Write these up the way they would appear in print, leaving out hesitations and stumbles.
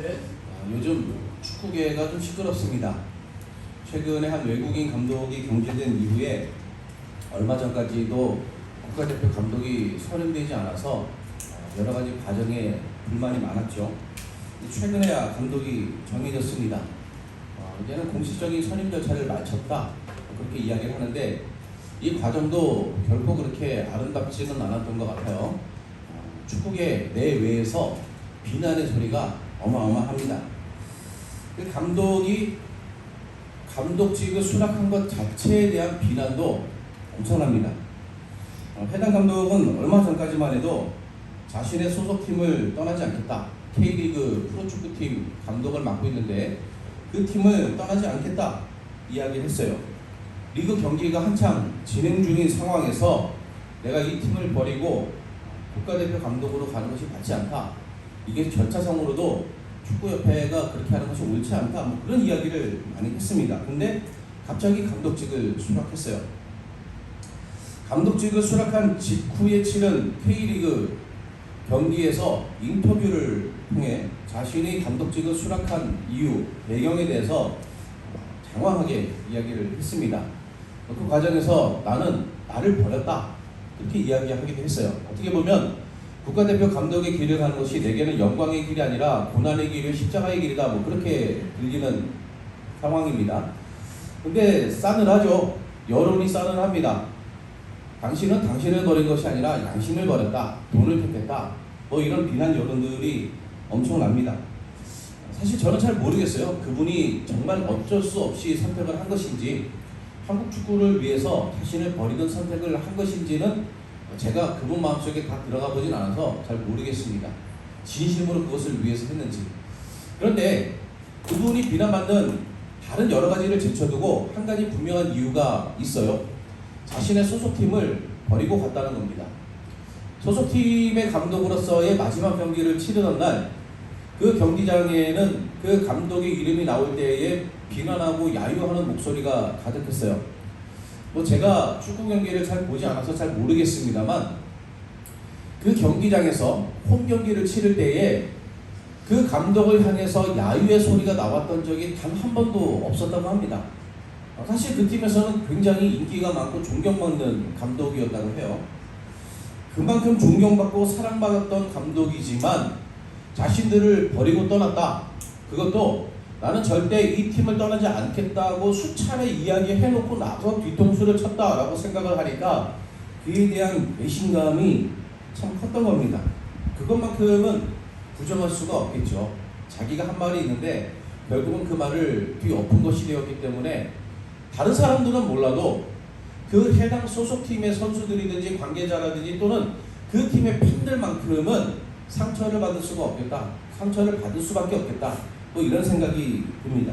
네. 요즘 축구계가 좀 시끄럽습니다. 최근에 한 외국인 감독이 경질된 이후에 얼마 전까지도 국가대표 감독이 선임되지 않아서 여러 가지 과정에 불만이 많았죠. 최근에야 감독이 정해졌습니다. 이제는 공식적인 선임 절차를 마쳤다, 그렇게 이야기를 하는데 이 과정도 결코 그렇게 아름답지는 않았던 것 같아요. 축구계 내외에서 비난의 소리가 어마어마합니다. 감독이 감독직을 수락한 것 자체에 대한 비난도 엄청납니다. 해당 감독은 얼마 전까지만 해도 자신의 소속팀을 떠나지 않겠다, K리그 프로축구팀 감독을 맡고 있는데 그 팀을 떠나지 않겠다 이야기를 했어요. 리그 경기가 한창 진행 중인 상황에서 내가 이 팀을 버리고 국가대표 감독으로 가는 것이 맞지 않다, 이게 절차상으로도 축구협회가 그렇게 하는 것이 옳지 않다, 뭐 그런 이야기를 많이 했습니다. 근데 갑자기 감독직을 수락했어요. 감독직을 수락한 직후에 치른 K리그 경기에서 인터뷰를 통해 자신이 감독직을 수락한 이유, 배경에 대해서 장황하게 이야기를 했습니다. 그 과정에서 나는 나를 버렸다, 그렇게 이야기하기도 했어요. 어떻게 보면 국가대표 감독의 길을 가는 것이 내게는 영광의 길이 아니라 고난의 길이 십자가의 길이다, 뭐 그렇게 들리는 상황입니다. 근데 싸늘하죠. 여론이 싸늘합니다. 당신은 당신을 버린 것이 아니라 양심을 버렸다, 돈을 택했다, 뭐 이런 비난 여론들이 엄청납니다. 사실 저는 잘 모르겠어요. 그분이 정말 어쩔 수 없이 선택을 한 것인지, 한국 축구를 위해서 자신을 버리는 선택을 한 것인지는 제가 그분 마음속에 다 들어가 보진 않아서 잘 모르겠습니다. 진심으로 그것을 위해서 했는지. 그런데 그분이 비난받는 다른 여러 가지를 제쳐두고 한 가지 분명한 이유가 있어요. 자신의 소속팀을 버리고 갔다는 겁니다. 소속팀의 감독으로서의 마지막 경기를 치르던 날, 그 경기장에는 그 감독의 이름이 나올 때에 비난하고 야유하는 목소리가 가득했어요. 뭐 제가 축구 경기를 잘 보지 않아서 잘 모르겠습니다만 그 경기장에서 홈 경기를 치를 때에 그 감독을 향해서 야유의 소리가 나왔던 적이 단 한 번도 없었다고 합니다. 사실 그 팀에서는 굉장히 인기가 많고 존경받는 감독이었다고 해요. 그만큼 존경받고 사랑받았던 감독이지만 자신들을 버리고 떠났다, 그것도 나는 절대 이 팀을 떠나지 않겠다고 수차례 이야기해놓고 나서 뒤통수를 쳤다라고 생각을 하니까 그에 대한 배신감이 참 컸던 겁니다. 그것만큼은 부정할 수가 없겠죠. 자기가 한 말이 있는데 결국은 그 말을 뒤엎은 것이 되었기 때문에 다른 사람들은 몰라도 그 해당 소속팀의 선수들이든지 관계자라든지 또는 그 팀의 팬들만큼은 상처를 받을 수가 없겠다, 상처를 받을 수밖에 없겠다, 또 이런 생각이 듭니다.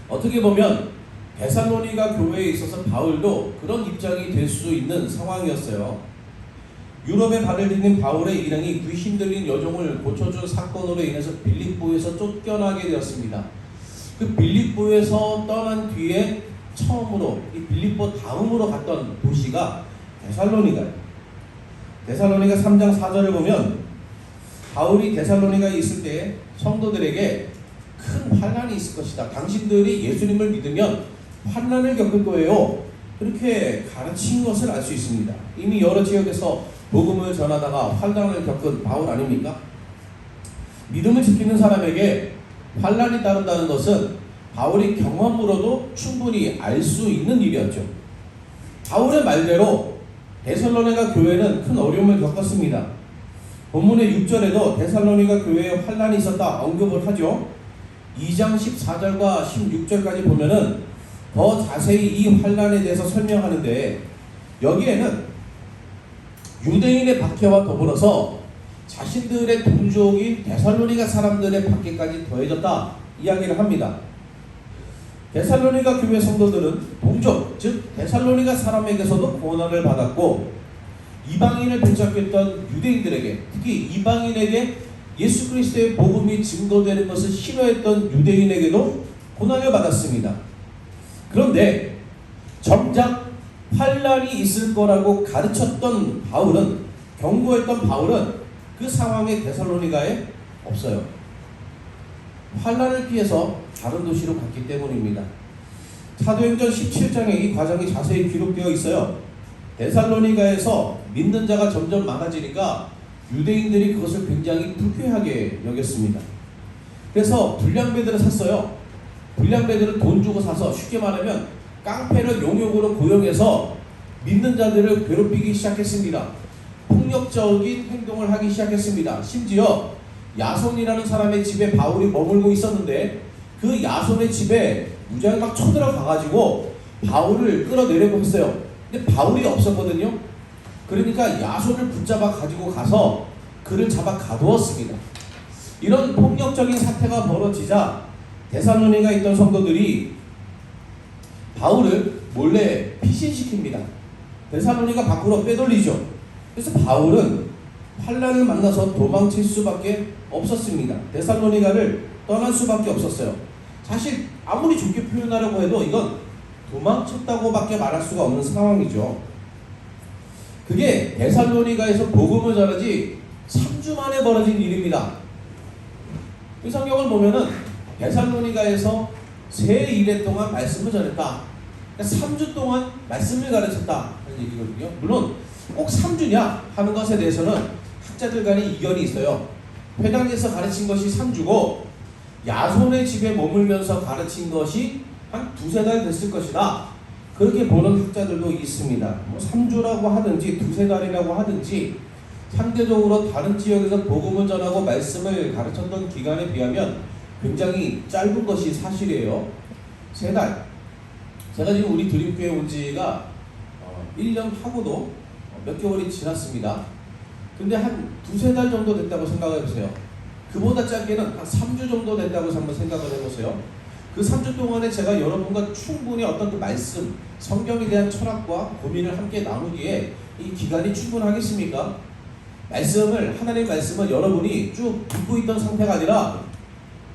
어떻게 보면 데살로니가 교회에 있어서 바울도 그런 입장이 될 수 있는 상황이었어요. 유럽에 발을 디딘 바울의 일행이 귀신 들린 여종을 고쳐준 사건으로 인해서 빌립보에서 쫓겨나게 되었습니다. 그 빌립보에서 떠난 뒤에 처음으로 이 빌립보 다음으로 갔던 도시가 데살로니가예요. 데살로니가 3장 4절을 보면 바울이 데살로니가에 있을 때 성도들에게 큰 환난이 있을 것이다, 당신들이 예수님을 믿으면 환난을 겪을 거예요, 그렇게 가르친 것을 알 수 있습니다. 이미 여러 지역에서 복음을 전하다가 환난을 겪은 바울 아닙니까? 믿음을 지키는 사람에게 환난이 따른다는 것은 바울이 경험으로도 충분히 알 수 있는 일이었죠. 바울의 말대로 데살로니가 교회는 큰 어려움을 겪었습니다. 본문의 6절에도 데살로니가 교회에 환난이 있었다 언급을 하죠. 2장 14절과 16절까지 보면은 더 자세히 이 환난에 대해서 설명하는데, 여기에는 유대인의 박해와 더불어서 자신들의 동족이 데살로니가 사람들의 박해까지 더해졌다 이야기를 합니다. 데살로니가 교회 성도들은 동족, 즉 데살로니가 사람에게서도 고난을 받았고, 이방인을 붙잡겠던 유대인들에게, 특히 이방인에게 예수 그리스도의 복음이 증거되는 것을 싫어했던 유대인에게도 고난을 받았습니다. 그런데 정작 환난이 있을 거라고 가르쳤던 바울은, 경고했던 바울은 그 상황에 데살로니가에 없어요. 환란을 피해서 다른 도시로 갔기 때문입니다. 사도행전 17장에 이 과정이 자세히 기록되어 있어요. 데살로니가에서 믿는 자가 점점 많아지니까 유대인들이 그것을 굉장히 불쾌하게 여겼습니다. 그래서 불량배들을 샀어요. 불량배들을 돈 주고 사서, 쉽게 말하면 깡패를 용역으로 고용해서 믿는 자들을 괴롭히기 시작했습니다. 폭력적인 행동을 하기 시작했습니다. 심지어 야손이라는 사람의 집에 바울이 머물고 있었는데 그 야손의 집에 무장이 막 쳐들어가가지고 바울을 끌어내려고 했어요. 근데 바울이 없었거든요. 그러니까 야손을 붙잡아 가지고 가서 그를 잡아 가두었습니다. 이런 폭력적인 사태가 벌어지자 데살로니가에 있던 성도들이 바울을 몰래 피신시킵니다. 데살로니가 밖으로 빼돌리죠. 그래서 바울은 환란을 만나서 도망칠 수밖에 없었습니다. 데살로니가를 떠날 수밖에 없었어요. 사실 아무리 좋게 표현하려고 해도 이건 도망쳤다고밖에 말할 수가 없는 상황이죠. 그게 데살로니가에서 복음을 전하지 3주 만에 벌어진 일입니다. 이 성경을 보면은 데살로니가에서 세 일해 동안 말씀을 전했다. 그러니까 3주 동안 말씀을 가르쳤다 하는 얘기거든요. 물론 꼭 3주냐 하는 것에 대해서는 학자들 간에 이견이 있어요. 회당에서 가르친 것이 3주고 야손의 집에 머물면서 가르친 것이 한 두세 달 됐을 것이다. 그렇게 보는 학자들도 있습니다. 뭐 3주라고 하든지 두세 달이라고 하든지 상대적으로 다른 지역에서 복음을 전하고 말씀을 가르쳤던 기간에 비하면 굉장히 짧은 것이 사실이에요. 3달. 제가 지금 우리 드림교회 온 지가 1년 하고도 몇 개월이 지났습니다. 근데 한 두세 달 정도 됐다고 생각해 보세요. 그보다 짧게는 한 3주 정도 됐다고 한번 생각을 해보세요. 그 3주 동안에 제가 여러분과 충분히 어떤 그 말씀, 성경에 대한 철학과 고민을 함께 나누기에 이 기간이 충분하겠습니까? 하나님의 말씀은 여러분이 쭉 듣고 있던 상태가 아니라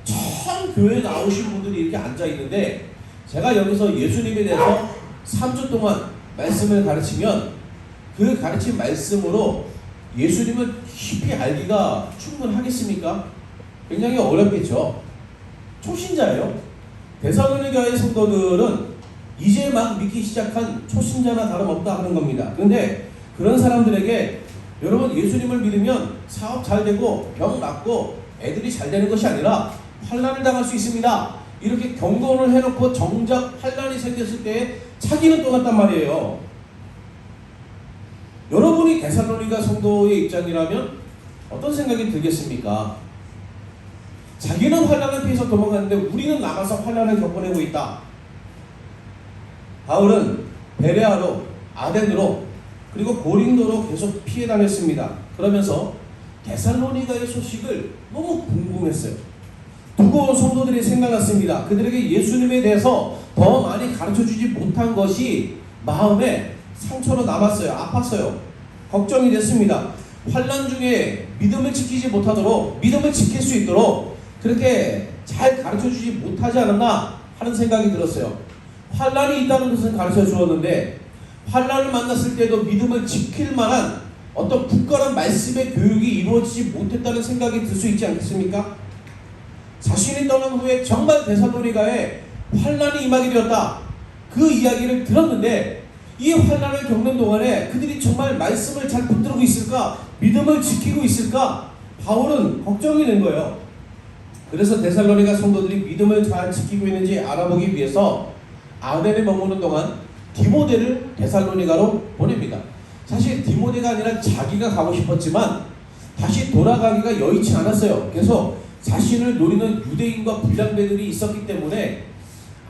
전 교회에 나오신 분들이 이렇게 앉아있는데 제가 여기서 예수님에 대해서 3주 동안 말씀을 가르치면 그 가르친 말씀으로 예수님을 깊이 알기가 충분하겠습니까? 굉장히 어렵겠죠. 초신자예요. 데살로니가의 성도들은 이제 막 믿기 시작한 초신자나 다름없다 하는 겁니다. 그런데 그런 사람들에게 여러분 예수님을 믿으면 사업 잘 되고 병 낫고 애들이 잘 되는 것이 아니라 환난을 당할 수 있습니다. 이렇게 경고를 해놓고 정작 환난이 생겼을 때 자기는 또 갔단 말이에요. 여러분이 데살로니가 성도의 입장이라면 어떤 생각이 들겠습니까? 자기는 환난을 피해서 도망갔는데 우리는 나가서 환난을 겪어내고 있다. 바울은 베레아로, 아덴으로, 그리고 고린도로 계속 피해 다녔습니다. 그러면서 데살로니가의 소식을 너무 궁금했어요. 두고 온 성도들이 생각났습니다. 그들에게 예수님에 대해서 더 많이 가르쳐주지 못한 것이 마음에 상처로 남았어요. 아팠어요. 걱정이 됐습니다. 환난 중에 믿음을 지키지 못하도록, 믿음을 지킬 수 있도록 그렇게 잘 가르쳐주지 못하지 않았나 하는 생각이 들었어요. 환난이 있다는 것은 가르쳐 주었는데 환난을 만났을 때도 믿음을 지킬 만한 어떤 굳건한 말씀의 교육이 이루어지지 못했다는 생각이 들 수 있지 않겠습니까? 자신이 떠난 후에 정말 데살로니가에 환난이 임하게 되었다. 그 이야기를 들었는데 이 환난을 겪는 동안에 그들이 정말 말씀을 잘 붙들고 있을까? 믿음을 지키고 있을까? 바울은 걱정이 된 거예요. 그래서 데살로니가 성도들이 믿음을 잘 지키고 있는지 알아보기 위해서 아덴에 머무는 동안 디모데를 데살로니가로 보냅니다. 사실 디모데가 아니라 자기가 가고 싶었지만 다시 돌아가기가 여의치 않았어요. 그래서 자신을 노리는 유대인과 불량배들이 있었기 때문에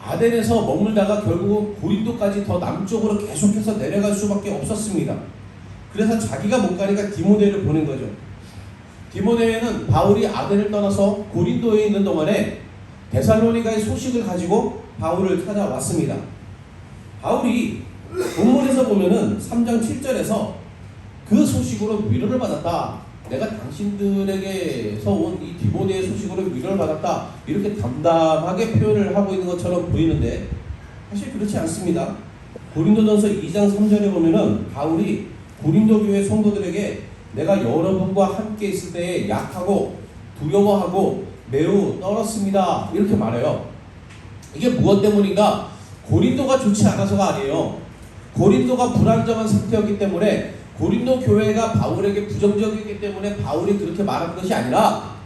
아덴에서 머물다가 결국은 고린도까지 더 남쪽으로 계속해서 내려갈 수밖에 없었습니다. 그래서 자기가 못 가니까 디모데를 보낸 거죠. 디모데는 바울이 아덴을 떠나서 고린도에 있는 동안에 데살로니가의 소식을 가지고 바울을 찾아왔습니다. 바울이 본문에서 보면은 3장 7절에서 그 소식으로 위로를 받았다. 내가 당신들에게서 온 이 디모데의 소식으로 위로를 받았다. 이렇게 담담하게 표현을 하고 있는 것처럼 보이는데 사실 그렇지 않습니다. 고린도전서 2장 3절에 보면은 바울이 고린도 교회 성도들에게 내가 여러분과 함께 있을 때에 약하고 두려워하고 매우 떨었습니다. 이렇게 말해요. 이게 무엇 때문인가? 고린도가 좋지 않아서가 아니에요. 고린도가 불안정한 상태였기 때문에, 고린도 교회가 바울에게 부정적이기 때문에 바울이 그렇게 말한 것이 아니라,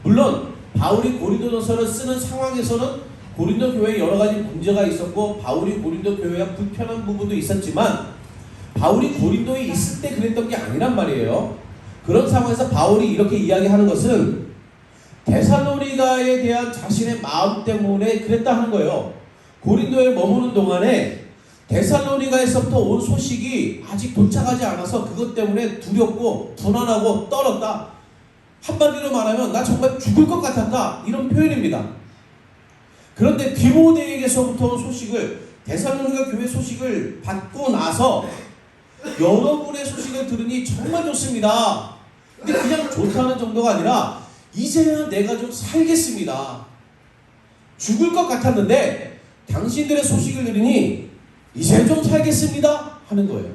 물론 바울이 고린도전서를 쓰는 상황에서는 고린도 교회에 여러 가지 문제가 있었고 바울이 고린도 교회와 불편한 부분도 있었지만, 바울이 고린도에 있을 때 그랬던 게 아니란 말이에요. 그런 상황에서 바울이 이렇게 이야기하는 것은 데살로니가에 대한 자신의 마음 때문에 그랬다 하는 거예요. 고린도에 머무는 동안에 데살로니가에서부터 온 소식이 아직 도착하지 않아서 그것 때문에 두렵고 불안하고 떨었다. 한마디로 말하면 나 정말 죽을 것 같았다, 이런 표현입니다. 그런데 디모데에게서부터 온 소식을, 데살로니가 교회 소식을 받고 나서 여러분의 소식을 들으니 정말 좋습니다. 근데 그냥 좋다는 정도가 아니라 이제야 내가 좀 살겠습니다. 죽을 것 같았는데 당신들의 소식을 들으니 이제 좀 살겠습니다 하는 거예요.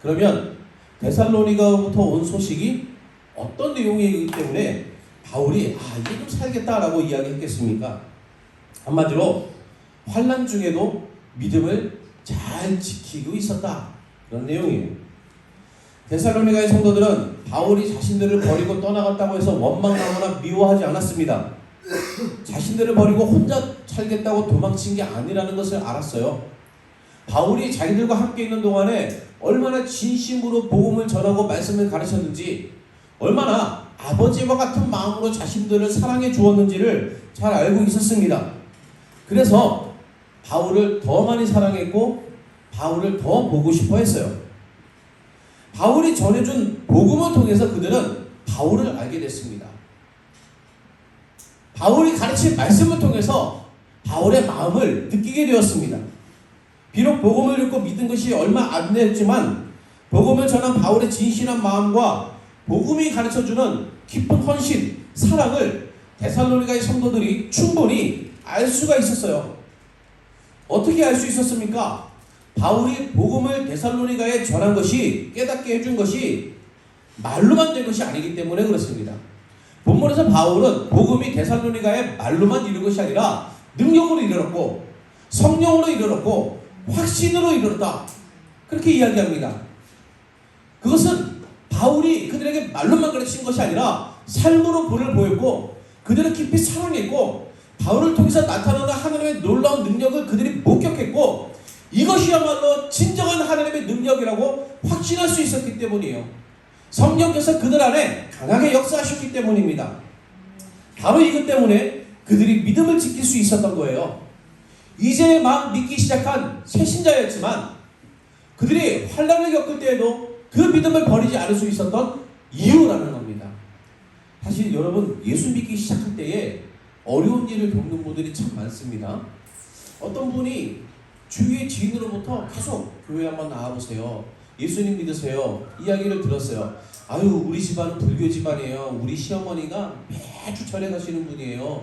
그러면 데살로니가부터 온 소식이 어떤 내용이기 때문에 바울이 이제 좀 살겠다라고 이야기했겠습니까? 한마디로 환난 중에도 믿음을 잘 지키고 있었다, 그런 내용이에요. 데살로니가의 성도들은 바울이 자신들을 버리고 떠나갔다고 해서 원망하거나 미워하지 않았습니다. 자신들을 버리고 혼자 살겠다고 도망친 게 아니라는 것을 알았어요. 바울이 자기들과 함께 있는 동안에 얼마나 진심으로 복음을 전하고 말씀을 가르쳤는지, 얼마나 아버지와 같은 마음으로 자신들을 사랑해 주었는지를 잘 알고 있었습니다. 그래서 바울을 더 많이 사랑했고 바울을 더 보고 싶어 했어요. 바울이 전해준 복음을 통해서 그들은 바울을 알게 됐습니다. 바울이 가르친 말씀을 통해서 바울의 마음을 느끼게 되었습니다. 비록 복음을 읽고 믿은 것이 얼마 안 됐지만 복음을 전한 바울의 진실한 마음과 복음이 가르쳐주는 깊은 헌신, 사랑을 데살로니가의 성도들이 충분히 알 수가 있었어요. 어떻게 알 수 있었습니까? 바울이 복음을 데살로니가에 전한 것이, 깨닫게 해준 것이 말로만 된 것이 아니기 때문에 그렇습니다. 본문에서 바울은 복음이 데살로니가에 말로만 이룬 것이 아니라 능력으로 이르렀고 성령으로 이르렀고 확신으로 이르렀다, 그렇게 이야기합니다. 그것은 바울이 그들에게 말로만 가르친 것이 아니라 삶으로 본을 보였고 그들을 깊이 사랑했고 바울을 통해서 나타나는 하나님의 놀라운 능력을 그들이 목격했고 이것이야말로 진정한 하나님의 능력이라고 확신할 수 있었기 때문이에요. 성령께서 그들 안에 강하게 역사하셨기 때문입니다. 바로 이것 때문에 그들이 믿음을 지킬 수 있었던 거예요. 이제 막 믿기 시작한 새신자였지만 그들이 환난을 겪을 때에도 그 믿음을 버리지 않을 수 있었던 이유라는 겁니다. 사실 여러분, 예수 믿기 시작할 때에 어려운 일을 겪는 분들이 참 많습니다. 어떤 분이 주위의 지인으로부터 계속 교회 한번 나와보세요, 예수님 믿으세요 이야기를 들었어요. 아유, 우리 집안은 불교 집안이에요. 우리 시어머니가 매주 절에 가시는 분이에요.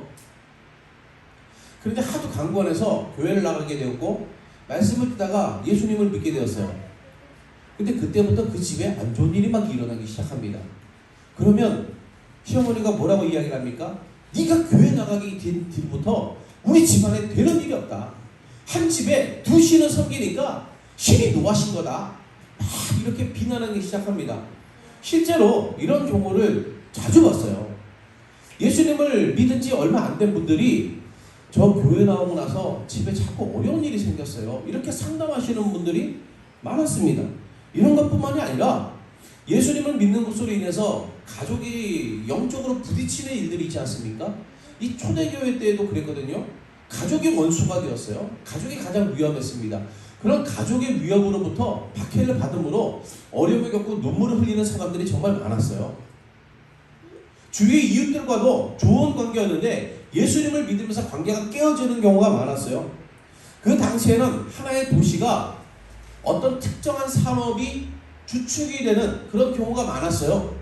그런데 하도 강권해서 교회를 나가게 되었고 말씀을 듣다가 예수님을 믿게 되었어요. 근데 그때부터 그 집에 안 좋은 일이 막 일어나기 시작합니다. 그러면 시어머니가 뭐라고 이야기를 합니까? 네가 교회 나가기 뒤부터 우리 집안에 되는 일이 없다. 한 집에 두 신을 섬기니까 신이 노하신 거다, 막 이렇게 비난하기 시작합니다. 실제로 이런 경우를 자주 봤어요. 예수님을 믿은 지 얼마 안 된 분들이 저 교회 나오고 나서 집에 자꾸 어려운 일이 생겼어요, 이렇게 상담하시는 분들이 많았습니다. 이런 것뿐만이 아니라 예수님을 믿는 것으로 인해서 가족이 영적으로 부딪히는 일들이 있지 않습니까? 이 초대교회 때에도 그랬거든요. 가족이 원수가 되었어요. 가족이 가장 위험했습니다. 그런 가족의 위협으로부터 박해를 받음으로 어려움을 겪고 눈물을 흘리는 사람들이 정말 많았어요. 주위의 이웃들과도 좋은 관계였는데 예수님을 믿으면서 관계가 깨어지는 경우가 많았어요. 그 당시에는 하나의 도시가 어떤 특정한 산업이 주축이 되는 그런 경우가 많았어요.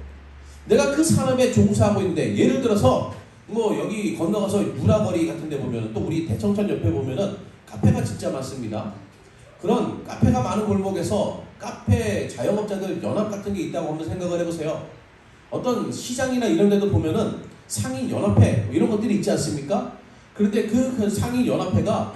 내가 그 산업에 종사하고 있는데, 예를 들어서 여기 건너가서 유라거리 같은 데 보면, 또 우리 대청천 옆에 보면은 카페가 진짜 많습니다. 그런 카페가 많은 골목에서 카페 자영업자들 연합 같은 게 있다고 한번 생각을 해보세요. 어떤 시장이나 이런 데도 보면은 상인연합회 이런 것들이 있지 않습니까? 그런데 그 상인연합회가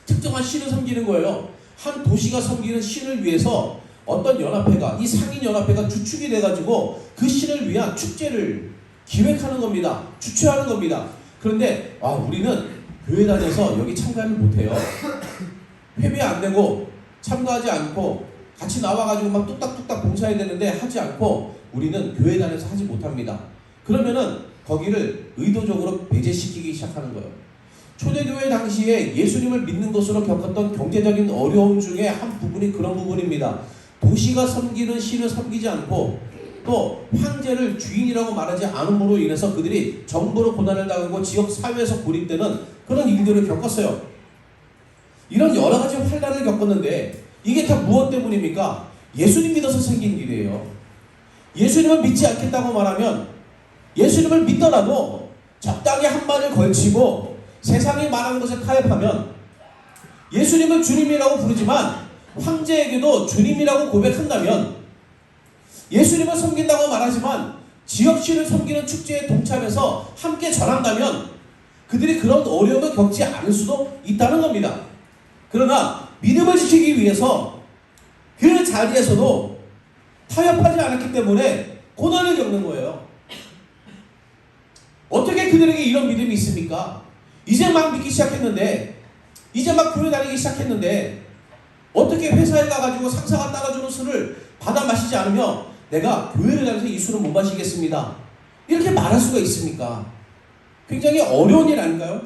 특정한 신을 섬기는 거예요. 한 도시가 섬기는 신을 위해서 어떤 연합회가, 이 상인연합회가 주축이 돼가지고 그 신을 위한 축제를 기획하는 겁니다. 주최하는 겁니다. 그런데 우리는 교회 다녀서 여기 참가를 못해요. 회비 안 내고 참가하지 않고 같이 나와가지고 막 뚝딱뚝딱 봉사해야 되는데 하지 않고 우리는 교회 다녀서 하지 못합니다. 그러면은 거기를 의도적으로 배제시키기 시작하는 거예요. 초대교회 당시에 예수님을 믿는 것으로 겪었던 경제적인 어려움 중에 한 부분이 그런 부분입니다. 도시가 섬기는 신을 섬기지 않고 또 황제를 주인이라고 말하지 않음으로 인해서 그들이 정부로 고난을 당하고 지역 사회에서 고립되는 그런 일들을 겪었어요. 이런 여러 가지 환난을 겪었는데 이게 다 무엇 때문입니까? 예수님 믿어서 생긴 일이에요. 예수님을 믿지 않겠다고 말하면 예수님을 믿더라도 적당히 한 말을 걸치고 세상이 말하는 것에 타협하면 예수님을 주님이라고 부르지만 황제에게도 주님이라고 고백한다면 예수님을 섬긴다고 말하지만 지역신을 섬기는 축제에 동참해서 함께 전한다면 그들이 그런 어려움을 겪지 않을 수도 있다는 겁니다. 그러나 믿음을 지키기 위해서 그 자리에서도 타협하지 않았기 때문에 고난을 겪는 거예요. 어떻게 그들에게 이런 믿음이 있습니까? 이제 막 믿기 시작했는데, 이제 막 교회 다니기 시작했는데 어떻게 회사에 가가지고 상사가 따라주는 술을 받아 마시지 않으며 내가 교회를 다녀서 이 술을 못 마시겠습니다, 이렇게 말할 수가 있습니까? 굉장히 어려운 일 아닌가요?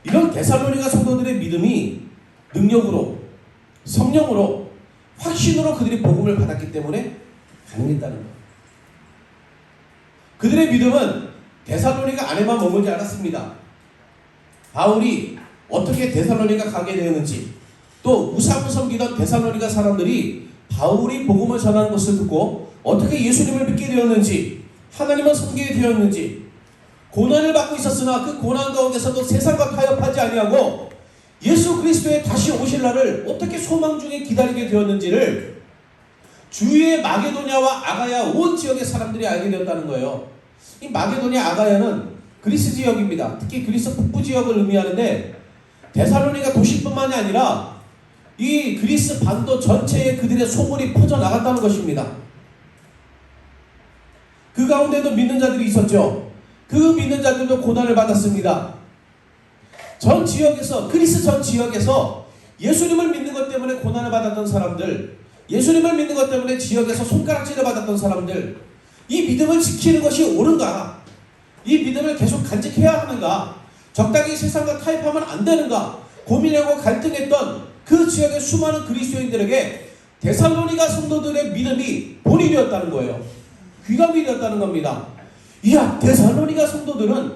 이런 데살로니가 성도들의 믿음이 능력으로, 성령으로, 확신으로 그들이 복음을 받았기 때문에 가능했다는 거예요. 그들의 믿음은 데살로니가 안에만 머물지 않았습니다. 바울이 어떻게 데살로니가 가게 되었는지, 또 우상을 섬기던 데살로니가 사람들이 바울이 복음을 전하는 것을 듣고 어떻게 예수님을 믿게 되었는지, 하나님을 섬기게 되었는지, 고난을 받고 있었으나 그 고난 가운데서도 세상과 타협하지 아니하고 예수 그리스도의 다시 오실 날을 어떻게 소망 중에 기다리게 되었는지를 주위의 마게도냐와 아가야 온 지역의 사람들이 알게 되었다는 거예요. 이 마게도냐 아가야는 그리스 지역입니다. 특히 그리스 북부 지역을 의미하는데 데살로니가 도시뿐만이 아니라 이 그리스 반도 전체에 그들의 소문이 퍼져나갔다는 것입니다. 그 가운데도 믿는 자들이 있었죠. 그 믿는 자들도 고난을 받았습니다. 전 지역에서, 그리스 전 지역에서 예수님을 믿는 것 때문에 고난을 받았던 사람들, 예수님을 믿는 것 때문에 지역에서 손가락질을 받았던 사람들, 이 믿음을 지키는 것이 옳은가? 이 믿음을 계속 간직해야 하는가? 적당히 세상과 타협하면 안 되는가? 고민하고 갈등했던 그 지역의 수많은 그리스도인들에게 데살로니가 성도들의 믿음이 본이 되었다는 거예요. 귀감이 되었다는 겁니다. 이야, 데살로니가 성도들은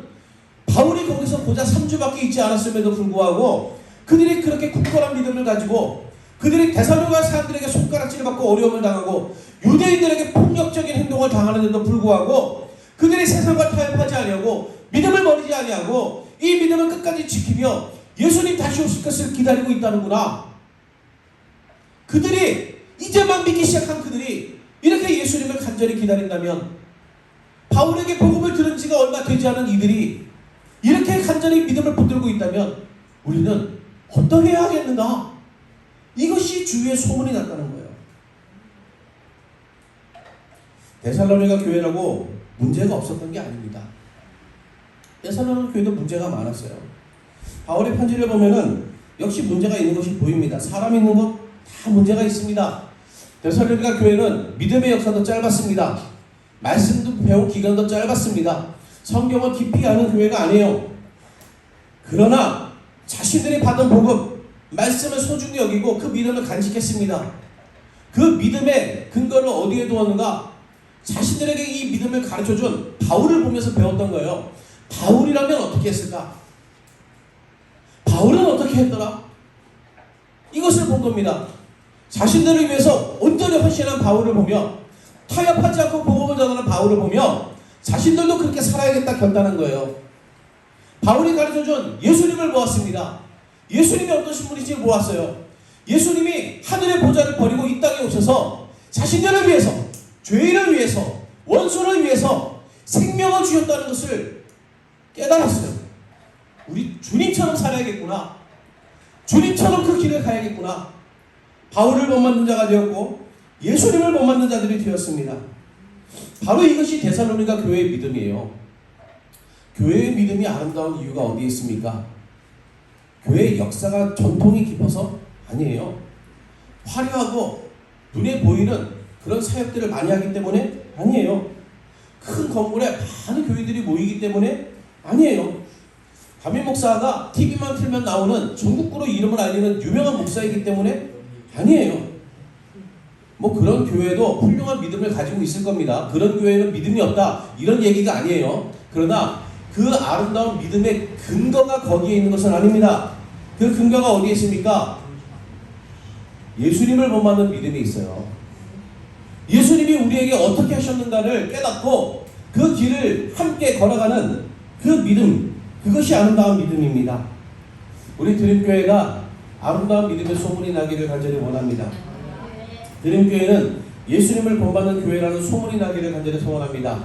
바울이 거기서 고작 3주밖에 있지 않았음에도 불구하고 그들이 그렇게 굳건한 믿음을 가지고 그들이 데살로니가 사람들에게 손가락질을 받고 어려움을 당하고 유대인들에게 폭력적인 행동을 당하는데도 불구하고 그들이 세상과 타협하지 아니하고 믿음을 버리지 아니하고 이 믿음을 끝까지 지키며 예수님 다시 오실 것을 기다리고 있다는구나. 그들이 이제만 믿기 시작한 그들이 이렇게 예수님을 간절히 기다린다면, 바울에게 복음을 들은 지가 얼마 되지 않은 이들이 이렇게 간절히 믿음을 붙들고 있다면 우리는 어떻게 해야 하겠는가? 이것이 주위에 소문이 났다는 거예요. 데살로니가 교회라고 문제가 없었던 게 아닙니다. 데살로니가 교회도 문제가 많았어요. 바울의 편지를 보면은 역시 문제가 있는 것이 보입니다. 사람 있는 것 다 문제가 있습니다. 데살로니가 교회는 믿음의 역사도 짧았습니다. 말씀도 배운 기간도 짧았습니다. 성경을 깊이 아는 교회가 아니에요. 그러나 자신들이 받은 복음, 말씀을 소중히 여기고 그 믿음을 간직했습니다. 그 믿음의 근거를 어디에 두었는가? 자신들에게 이 믿음을 가르쳐준 바울을 보면서 배웠던 거예요. 바울이라면 어떻게 했을까? 바울은 어떻게 했더라? 이것을 본 겁니다. 자신들을 위해서 온전히 헌신한 바울을 보며, 타협하지 않고 복음을 전하는 바울을 보며 자신들도 그렇게 살아야겠다 결단한 거예요. 바울이 가르쳐준 예수님을 보았습니다. 예수님이 어떤 신분인지 보았어요. 예수님이 하늘의 보좌를 버리고 이 땅에 오셔서 자신들을 위해서, 죄인을 위해서, 원수를 위해서 생명을 주셨다는 것을 깨달았어요. 우리 주님처럼 살아야겠구나. 주님처럼 그 길을 가야겠구나. 바울을 본받는 자가 되었고 예수님을 본받는 자들이 되었습니다. 바로 이것이 데살로니가 교회의 믿음이에요. 교회의 믿음이 아름다운 이유가 어디에 있습니까? 교회의 역사가 전통이 깊어서? 아니에요. 화려하고 눈에 보이는 그런 사역들을 많이 하기 때문에? 아니에요. 큰 건물에 많은 교회들이 모이기 때문에? 아니에요. 담임 목사가 TV만 틀면 나오는 전국구로 이름을 알리는 유명한 목사이기 때문에? 아니에요. 뭐 그런 교회도 훌륭한 믿음을 가지고 있을 겁니다. 그런 교회는 믿음이 없다 이런 얘기가 아니에요. 그러나 그 아름다운 믿음의 근거가 거기에 있는 것은 아닙니다. 그 근거가 어디에 있습니까? 예수님을 본받는 믿음이 있어요. 예수님이 우리에게 어떻게 하셨는가를 깨닫고 그 길을 함께 걸어가는 그 믿음, 그것이 아름다운 믿음입니다. 우리 드림교회가 아름다운 믿음의 소문이 나기를 간절히 원합니다. 드림교회는 예수님을 본받는 교회라는 소문이 나기를 간절히 소원합니다.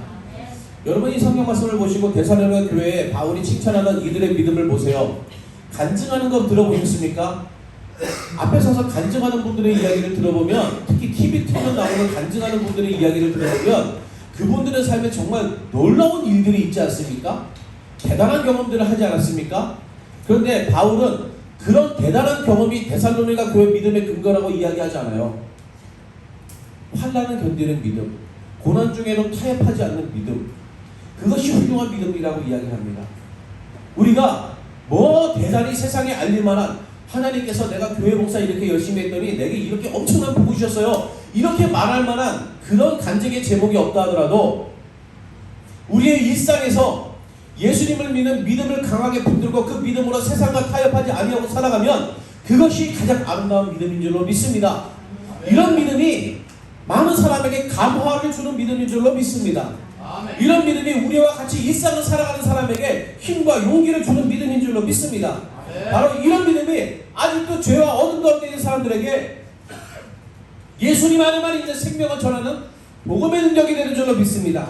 여러분이 성경 말씀을 보시고 데살로니가 교회에 바울이 칭찬하는 이들의 믿음을 보세요. 간증하는 거 들어보셨습니까? 앞에 서서 간증하는 분들의 이야기를 들어보면, 특히 TV 틀면 나오는 간증하는 분들의 이야기를 들어보면 그분들의 삶에 정말 놀라운 일들이 있지 않습니까? 대단한 경험들을 하지 않았습니까? 그런데 바울은 그런 대단한 경험이 데살로니가 교회 믿음의 근거라고 이야기하지 않아요. 환난을 견디는 믿음, 고난 중에도 타협하지 않는 믿음, 그것이 훌륭한 믿음이라고 이야기합니다. 우리가 뭐 대단히 세상에 알릴 만한, 하나님께서 내가 교회 봉사 이렇게 열심히 했더니 내게 이렇게 엄청난 복을 주셨어요, 이렇게 말할 만한 그런 간증의 제목이 없다 하더라도 우리의 일상에서 예수님을 믿는 믿음을 강하게 붙들고 그 믿음으로 세상과 타협하지 아니하고 살아가면 그것이 가장 아름다운 믿음인 줄로 믿습니다. 이런 믿음이 많은 사람에게 감화를 주는 믿음인 줄로 믿습니다. 이런 믿음이 우리와 같이 일상을 살아가는 사람에게 힘과 용기를 주는 믿음인 줄로 믿습니다. 바로 이런 믿음이 아직도 죄와 어둠 가운데 있는 사람들에게 예수님 안에만 있는 생명을 전하는 복음의 능력이 되는 줄로 믿습니다.